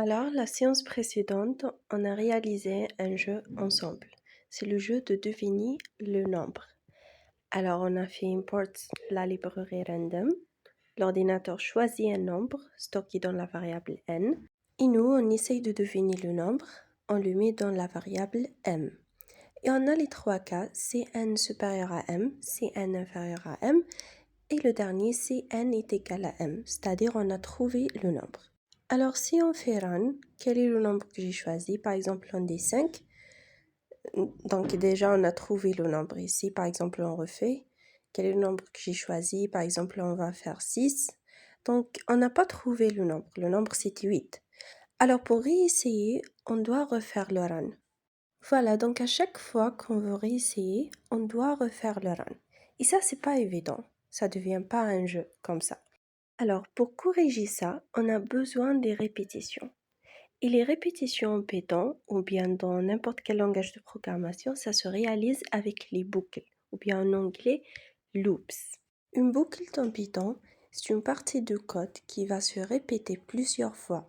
Alors, la séance précédente, on a réalisé un jeu ensemble. C'est le jeu de deviner le nombre. Alors, on a fait import la librairie random. L'ordinateur choisit un nombre stocké dans la variable n. Et nous, on essaye de deviner le nombre. On le met dans la variable m. Et on a les trois cas, Cn supérieur à m, Cn inférieur à m, et le dernier, Cn est égal à m, c'est-à-dire on a trouvé le nombre. Alors, si on fait run, quel est le nombre que j'ai choisi? Par exemple, on dit 5. Donc, déjà, on a trouvé le nombre ici. Par exemple, on refait. Quel est le nombre que j'ai choisi? Par exemple, on va faire 6. Donc, on n'a pas trouvé le nombre. Le nombre, c'était 8. Alors, pour réessayer, on doit refaire le run. Voilà, donc à chaque fois qu'on veut réessayer, on doit refaire le run. Et ça, c'est pas évident. Ça devient pas un jeu comme ça. Alors, pour corriger ça, on a besoin des répétitions. Et les répétitions en Python, ou bien dans n'importe quel langage de programmation, ça se réalise avec les boucles, ou bien en anglais, loops. Une boucle dans Python, c'est une partie de code qui va se répéter plusieurs fois.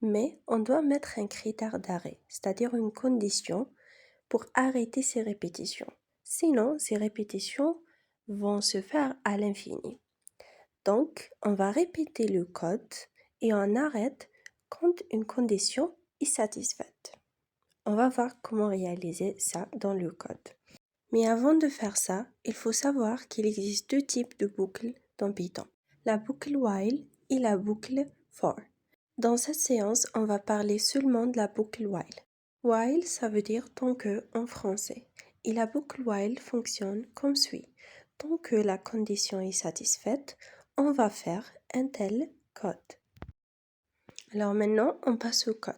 Mais on doit mettre un critère d'arrêt, c'est-à-dire une condition pour arrêter ces répétitions. Sinon, ces répétitions vont se faire à l'infini. Donc, on va répéter le code et on arrête quand une condition est satisfaite. On va voir comment réaliser ça dans le code. Mais avant de faire ça, il faut savoir qu'il existe deux types de boucles dans Python. La boucle while et la boucle for. Dans cette séance, on va parler seulement de la boucle while. While, ça veut dire tant que en français. Et la boucle while fonctionne comme suit. Tant que la condition est satisfaite, on va faire un tel code. Alors maintenant, on passe au code.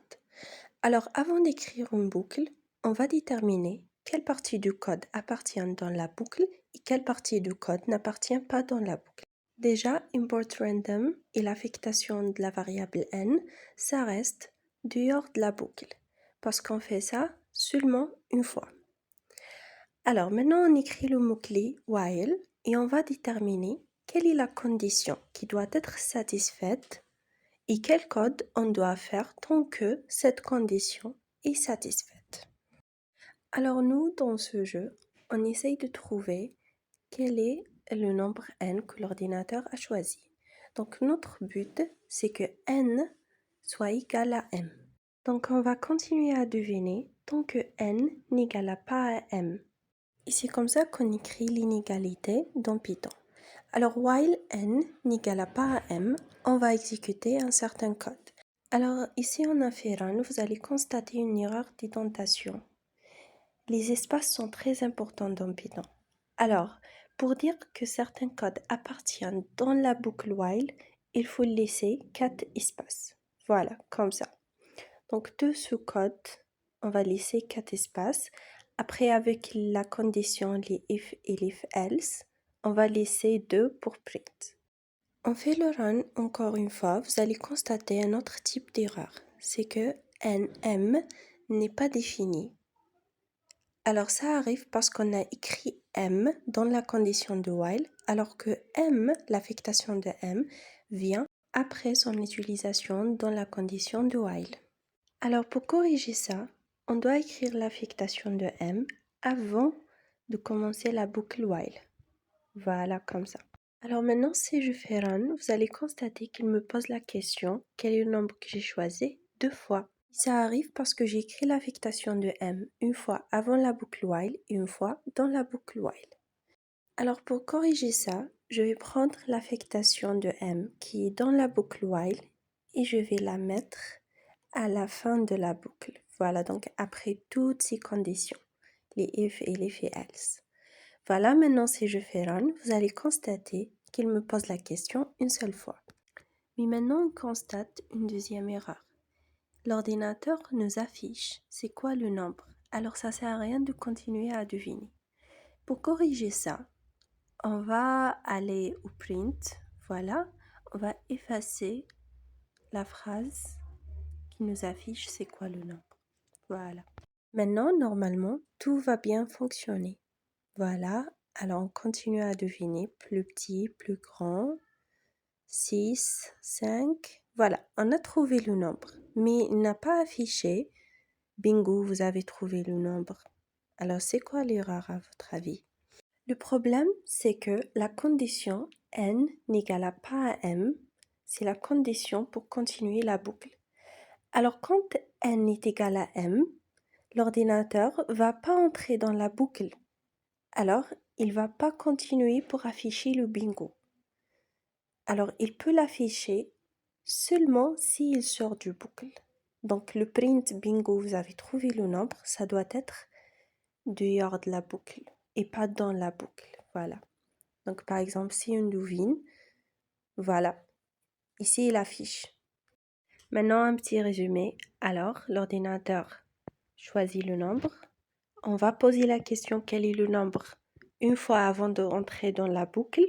Alors avant d'écrire une boucle, on va déterminer quelle partie du code appartient dans la boucle et quelle partie du code n'appartient pas dans la boucle. Déjà, import random et l'affectation de la variable n, ça reste dehors de la boucle, parce qu'on fait ça seulement une fois. Alors maintenant, on écrit le mot-clé while et on va déterminer quelle est la condition qui doit être satisfaite et quel code on doit faire tant que cette condition est satisfaite. Alors nous, dans ce jeu, on essaye de trouver quel est le nombre n que l'ordinateur a choisi. Donc notre but, c'est que n soit égal à m. Donc on va continuer à deviner tant que n n'égale pas à m. Et c'est comme ça qu'on écrit l'inégalité dans Python. Alors while n n'égale pas à m, on va exécuter un certain code. Alors ici on a fait run, vous allez constater une erreur d'indentation. Les espaces sont très importants dans Python. Alors, pour dire que certains codes appartiennent dans la boucle while, il faut laisser 4 espaces. Voilà, comme ça. Donc, de ce code, on va laisser 4 espaces. Après, avec la condition les if et l'if else, on va laisser 2 pour print. On fait le run encore une fois, vous allez constater un autre type d'erreur. C'est que nm n'est pas défini. Alors ça arrive parce qu'on a écrit m dans la condition de while, alors que m, l'affectation de m, vient après son utilisation dans la condition de while. Alors pour corriger ça, on doit écrire l'affectation de m avant de commencer la boucle while. Voilà, comme ça. Alors maintenant, si je fais run, vous allez constater qu'il me pose la question quel est le nombre que j'ai choisi 2 fois. Ça arrive parce que j'ai écrit l'affectation de m une fois avant la boucle while et une fois dans la boucle while. Alors pour corriger ça, je vais prendre l'affectation de m qui est dans la boucle while et je vais la mettre à la fin de la boucle. Voilà, donc après toutes ces conditions, les if et les else. Voilà, maintenant si je fais run, vous allez constater qu'il me pose la question une seule fois. Mais maintenant on constate une deuxième erreur. L'ordinateur nous affiche c'est quoi le nombre, alors ça sert à rien de continuer à deviner. Pour corriger ça, on va aller au print, voilà, on va effacer la phrase qui nous affiche c'est quoi le nombre. Voilà. Maintenant, normalement, tout va bien fonctionner. Voilà, alors on continue à deviner plus petit, plus grand, 6, 5, Voilà, on a trouvé le nombre, mais il n'a pas affiché bingo, vous avez trouvé le nombre. Alors, c'est quoi l'erreur à votre avis? Le problème, c'est que la condition n n'égale pas à m, c'est la condition pour continuer la boucle. Alors, quand n est égal à m, l'ordinateur va pas entrer dans la boucle. Alors, il va pas continuer pour afficher le bingo. Alors, il peut l'afficher seulement s'il sort du boucle. Donc, le print bingo, vous avez trouvé le nombre, ça doit être dehors de la boucle et pas dans la boucle. Voilà. Donc, par exemple, si on devine, voilà. Ici, il affiche. Maintenant, un petit résumé. Alors, l'ordinateur choisit le nombre. On va poser la question quel est le nombre une fois avant de rentrer dans la boucle.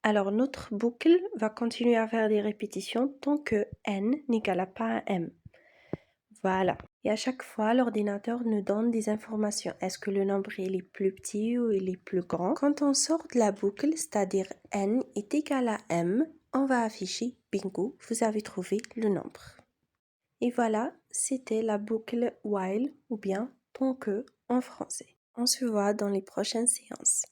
Alors, notre boucle va continuer à faire des répétitions tant que n n'égale pas à m. Voilà. Et à chaque fois, l'ordinateur nous donne des informations. Est-ce que le nombre il est plus petit ou il est plus grand? Quand on sort de la boucle, c'est-à-dire n est égal à m, on va afficher bingo, vous avez trouvé le nombre. Et voilà, c'était la boucle while ou bien tant que en français. On se voit dans les prochaines séances.